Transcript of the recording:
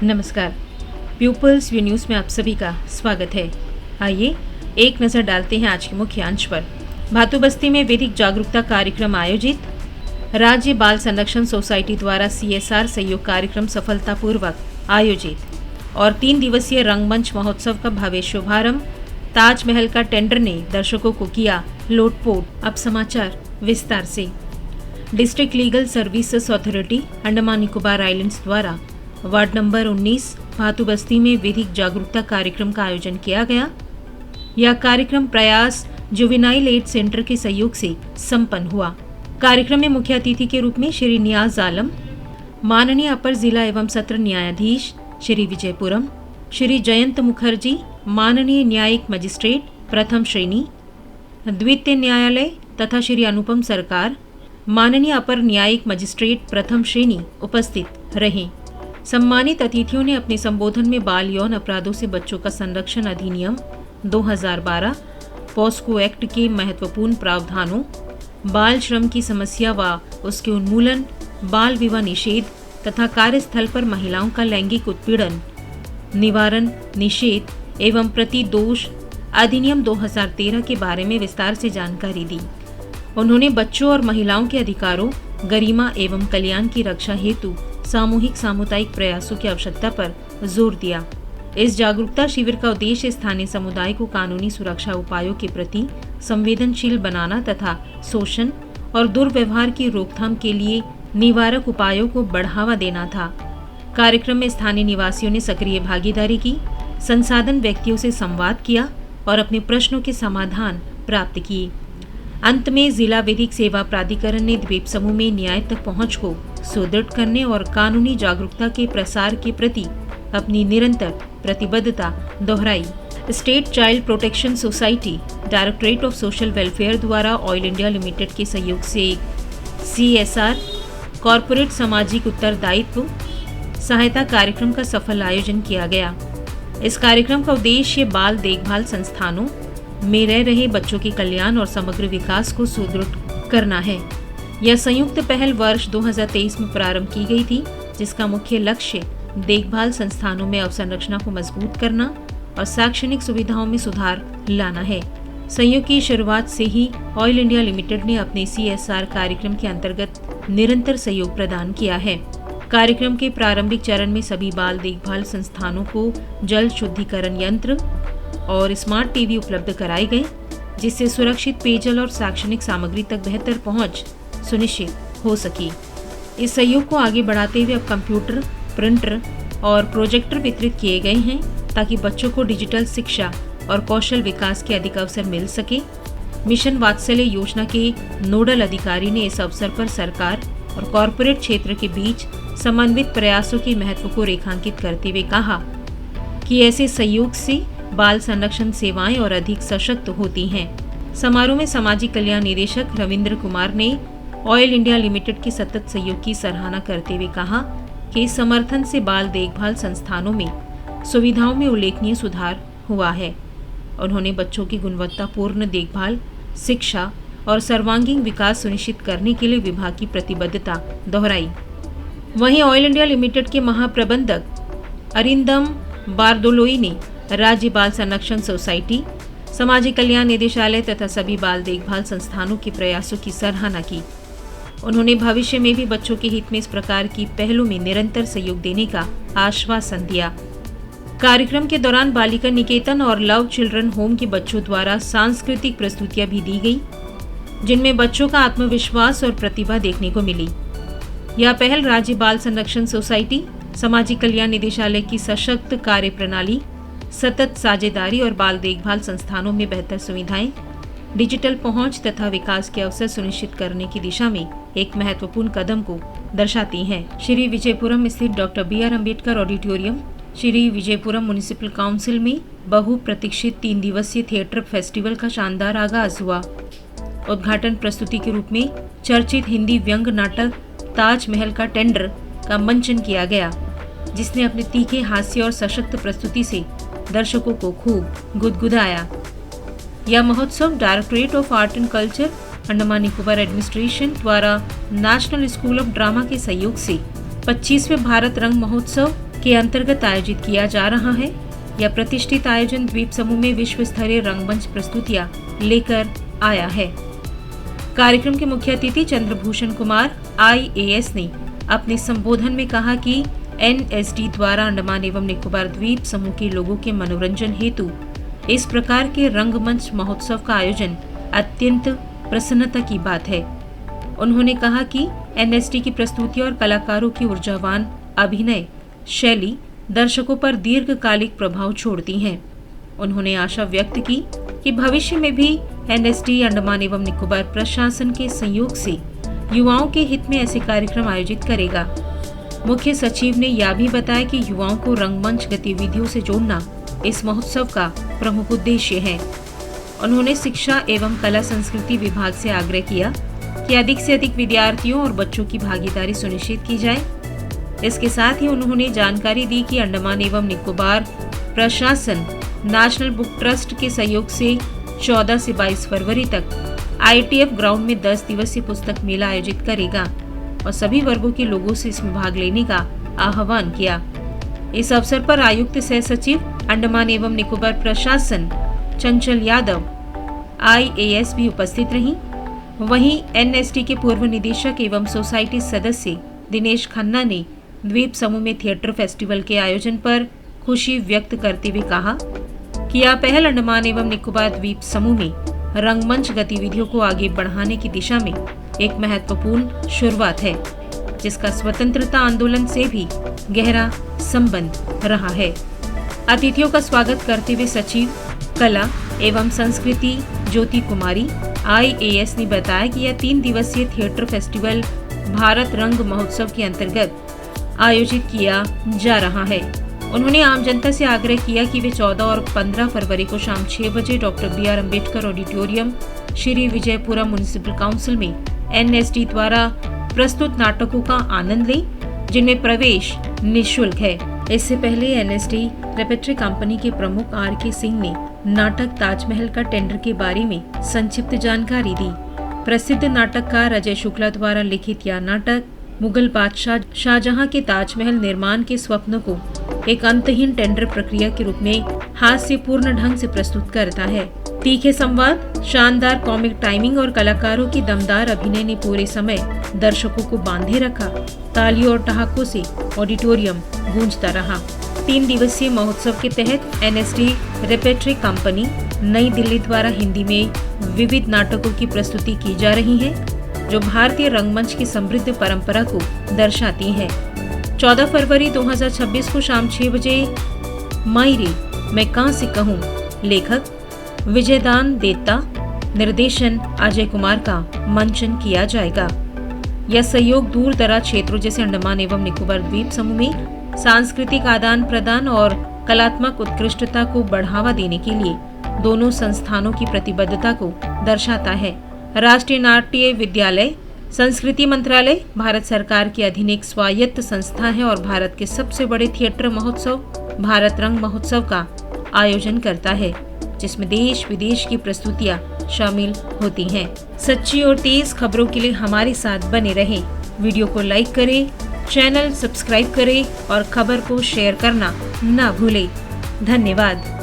नमस्कार। Peoples view news में आप सभी का स्वागत है। आइए एक नज़र डालते हैं आज के मुख्य अंश पर। भातु बस्ती में वैदिक जागरूकता कार्यक्रम आयोजित। राज्य बाल संरक्षण सोसाइटी द्वारा CSR सहयोग कार्यक्रम सफलतापूर्वक आयोजित। और 3 दिवसीय रंगमंच महोत्सव का भव्य शुभारंभ। ताजमहल का टेंडर ने दर्शकों को किया लोटपोट। अब समाचार विस्तार से। District legal services authority Andaman Nicobar islands द्वारा वार्ड नंबर 19 भातु बस्ती में विधिक जागरूकता कार्यक्रम का आयोजन किया गया। यह कार्यक्रम प्रयास जुवेनाइल एड सेंटर के सहयोग से संपन्न हुआ। कार्यक्रम में मुख्य अतिथि के रूप में श्री नियाज आलम, माननीय अपर जिला एवं सत्र न्यायाधीश श्री विजयपुरम, श्री जयंत मुखर्जी, माननीय न्यायिक मजिस्ट्रेट प्रथम श्रेणी द्वितीय न्यायालय तथा श्री अनुपम सरकार, माननीय अपर न्यायिक मजिस्ट्रेट प्रथम श्रेणी उपस्थित रहे। सम्मानित अतिथियों ने अपने संबोधन में बाल यौन अपराधों से बच्चों का संरक्षण अधिनियम 2012, पॉस्को एक्ट के महत्वपूर्ण प्रावधानों, बाल श्रम की समस्या व उसके उन्मूलन, बाल विवाह निषेध तथा कार्यस्थल पर महिलाओं का लैंगिक उत्पीड़न निवारण निषेध एवं प्रतिदोष अधिनियम 2013 के बारे में विस्तार से जानकारी दी। उन्होंने बच्चों और महिलाओं के अधिकारों, गरिमा एवं कल्याण की रक्षा हेतु सामूहिक सामुदायिक प्रयासों की आवश्यकता पर जोर दिया। इस जागरूकता शिविर का उद्देश्य स्थानीय समुदाय को कानूनी सुरक्षा उपायों के प्रति संवेदनशील बनाना तथा शोषण और दुर्व्यवहार की रोकथाम के लिए निवारक उपायों को बढ़ावा देना था। कार्यक्रम में स्थानीय निवासियों ने सक्रिय भागीदारी की, संसाधन व्यक्तियों से संवाद किया और अपने प्रश्नों के समाधान प्राप्त किए। अंत में जिला विधिक सेवा प्राधिकरण ने द्वीप समूह में न्याय तक पहुंच को सुदृढ़ करने और कानूनी जागरूकता के प्रसार के प्रति अपनी निरंतर प्रतिबद्धता दोहराई। State child protection society, directorate of social welfare द्वारा ऑयल इंडिया लिमिटेड के सहयोग से एक CSR कॉरपोरेट सामाजिक उत्तरदायित्व सहायता कार्यक्रम का सफल आयोजन किया गया। इस कार्यक्रम का उद्देश्य बाल देखभाल संस्थानों में रह रहे बच्चों के कल्याण और समग्र विकास को सुदृढ़ करना है। यह संयुक्त पहल वर्ष 2023 में प्रारंभ की गई थी, जिसका मुख्य लक्ष्य देखभाल संस्थानों में अवसंरचना को मजबूत करना और शैक्षणिक सुविधाओं में सुधार लाना है। संयोग की शुरुआत से ही ऑयल इंडिया लिमिटेड ने अपने CSR कार्यक्रम के अंतर्गत निरंतर सहयोग प्रदान किया है। कार्यक्रम के प्रारंभिक चरण में सभी बाल देखभाल संस्थानों को जल शुद्धिकरण यंत्र और स्मार्ट टीवी उपलब्ध कराए गए, जिससे सुरक्षित पेयजल और शैक्षणिक सामग्री तक बेहतर पहुंच सुनिश्चित हो सकी। इस सहयोग को आगे बढ़ाते हुए अब कंप्यूटर, प्रिंटर और प्रोजेक्टर वितरित किए गए हैं, ताकि बच्चों को डिजिटल शिक्षा और कौशल विकास के अधिक अवसर मिल सके। मिशन वात्सल्य योजना के नोडल अधिकारी ने इस अवसर पर सरकार और कॉरपोरेट क्षेत्र के बीच समन्वित प्रयासों के महत्व को रेखांकित करते हुए कहा कि ऐसे सहयोग से बाल संरक्षण सेवाएं और अधिक सशक्त होती हैं। समारोह में सामाजिक कल्याण निदेशक रविंद्र कुमार ने ऑयल इंडिया लिमिटेड के सतत सहयोग की सराहना करते हुए कहा कि इस समर्थन से बाल देखभाल संस्थानों में सुविधाओं में उल्लेखनीय सुधार हुआ है। उन्होंने बच्चों की गुणवत्तापूर्ण देखभाल, शिक्षा और सर्वांगीण विकास सुनिश्चित करने के लिए विभाग की प्रतिबद्धता दोहराई। वहीं ऑयल इंडिया लिमिटेड के महाप्रबंधक अरिंदम बारदोलोई ने राज्य बाल संरक्षण सोसाइटी, सामाजिक कल्याण निदेशालय तथा सभी बाल देखभाल संस्थानों के प्रयासों की सराहना की। उन्होंने भविष्य में भी बच्चों के हित में इस प्रकार की पहलों में निरंतर सहयोग देने का आश्वासन दिया। कार्यक्रम के दौरान बालिका निकेतन और लव चिल्ड्रन होम के बच्चों द्वारा सांस्कृतिक प्रस्तुतियां भी दी गई, जिनमें बच्चों का आत्मविश्वास और प्रतिभा देखने को मिली। यह पहल राज्य बाल संरक्षण सोसाइटी, सामाजिक कल्याण निदेशालय की सशक्त कार्य प्रणाली, सतत साझेदारी और बाल देखभाल संस्थानों में बेहतर सुविधाएं, डिजिटल पहुंच तथा विकास के अवसर सुनिश्चित करने की दिशा में एक महत्वपूर्ण कदम को दर्शाती हैं। श्री विजयपुरम स्थित doctor BR Ambedkar auditorium, Shri Vijayapuram municipal council में बहुप्रतीक्षित 3 दिवसीय थिएटर फेस्टिवल का शानदार आगाज हुआ। उद्घाटन प्रस्तुति के रूप में चर्चित हिंदी व्यंग नाटक ताजमहल का टेंडर का मंचन किया गया, जिसने अपने तीखे हास्य और सशक्त प्रस्तुति से दर्शकों को खूब गुदगुदाया। यह महोत्सव directorate of art and culture, Andaman Nicobar administration द्वारा नेशनल स्कूल ऑफ ड्रामा के सहयोग से 25वें भारत रंग महोत्सव के अंतर्गत आयोजित किया जा रहा है। यह प्रतिष्ठित आयोजन द्वीप समूह में विश्व स्तरीय रंगमंच प्रस्तुतियां लेकर आया है। कार्यक्रम के मुख्य अतिथि चंद्रभूषण कुमार IAS ने अपने संबोधन में कहा कि NSD द्वारा अंडमान एवं निकोबार द्वीप समूह के लोगों के मनोरंजन हेतु इस प्रकार के रंगमंच महोत्सव का आयोजन अत्यंत प्रसन्नता की बात है। उन्होंने कहा कि NSD की प्रस्तुतियां और कलाकारों की ऊर्जावान अभिनय शैली दर्शकों पर दीर्घकालिक प्रभाव छोड़ती हैं। उन्होंने आशा व्यक्त की कि भविष्य में भी NSD अंडमान एवं निकोबार प्रशासन के सहयोग से युवाओं के हित में ऐसे कार्यक्रम आयोजित करेगा। मुख्य सचिव ने यह भी बताया कि युवाओं को रंगमंच गतिविधियों से जोड़ना इस महोत्सव का प्रमुख उद्देश्य है। उन्होंने शिक्षा एवं कला संस्कृति विभाग से आग्रह किया कि अधिक से अधिक विद्यार्थियों और बच्चों की भागीदारी सुनिश्चित की जाए। इसके साथ ही उन्होंने जानकारी दी कि अंडमान एवं निकोबार प्रशासन नेशनल बुक ट्रस्ट के सहयोग से 14 से 22 फरवरी तक ITF ग्राउंड में 10 दिवसीय पुस्तक मेला आयोजित करेगा और सभी वर्गों के लोगों से इसमें भाग लेने का आह्वान किया। इस अवसर पर आयुक्त सह सचिव अंडमान एवं निकोबार प्रशासन चंचल यादव IAS भी उपस्थित रहीं। वहीं NSD के पूर्व निदेशक एवं सोसाइटी सदस्य दिनेश खन्ना ने द्वीप समूह में थिएटर फेस्टिवल के आयोजन पर खुशी व्यक्त करते हुए कहा कि यह पहल अंडमान एवं निकोबार द्वीप समूह में रंगमंच गतिविधियों को आगे बढ़ाने की दिशा में एक महत्वपूर्ण शुरुआत है, जिसका स्वतंत्रता आंदोलन से भी गहरा संबंध रहा है। अतिथियों का स्वागत करते हुए सचिव कला एवं संस्कृति ज्योति कुमारी IAS ने बताया कि यह 3 दिवसीय थिएटर फेस्टिवल भारत रंग महोत्सव के अंतर्गत आयोजित किया जा रहा है। उन्होंने आम जनता से आग्रह किया कि वे 14 और 15 फरवरी को शाम 6 बजे doctor BR Ambedkar auditorium Shri Vijayapura municipal council में NSD द्वारा प्रस्तुत नाटकों का आनंद लें, जिनमें प्रवेश निःशुल्क है। इससे पहले NSD रेपेट्री कंपनी के प्रमुख RK सिंह ने नाटक ताजमहल का टेंडर के बारे में संक्षिप्त जानकारी दी। प्रसिद्ध नाटककार अजय शुक्ला द्वारा लिखित यह नाटक मुगल बादशाह शाहजहां के ताजमहल निर्माण के स्वप्न को एक अंतहीन टेंडर प्रक्रिया के रूप में हास्यपूर्ण ढंग से प्रस्तुत करता है। तीखे संवाद, शानदार कॉमिक टाइमिंग और कलाकारों की दमदार अभिनय ने पूरे समय दर्शकों को बांधे रखा। तालियों और ठहाकों से ऑडिटोरियम गूंजता रहा। 3 दिवसीय महोत्सव के तहत NSD रेपेट्री कंपनी नई दिल्ली द्वारा हिंदी में विविध नाटकों की प्रस्तुति की जा रही है, जो भारतीय रंगमंच की समृद्ध परंपरा को दर्शाती है। 14 फरवरी 2026 को शाम 6 बजे मायरे मैं कहां से कहूं लेखक विजयदान देता, निर्देशन अजय कुमार का मंचन किया जाएगा। यह सहयोग दूर दराज क्षेत्रों जैसे अंडमान एवं निकोबार द्वीप समूह में सांस्कृतिक आदान प्रदान और कलात्मक उत्कृष्टता को बढ़ावा देने के लिए दोनों संस्थानों की प्रतिबद्धता को दर्शाता है। राष्ट्रीय नाट्य विद्यालय संस्कृति मंत्रालय भारत सरकार के अधीन एक स्वायत्त संस्था है और भारत के सबसे बड़े थिएटर महोत्सव भारत रंग महोत्सव का आयोजन करता है, जिसमें देश विदेश की प्रस्तुतियां शामिल होती हैं। सच्ची और तेज खबरों के लिए हमारे साथ बने रहें। वीडियो को लाइक करें, चैनल सब्सक्राइब करें और खबर को शेयर करना ना भूलें। धन्यवाद।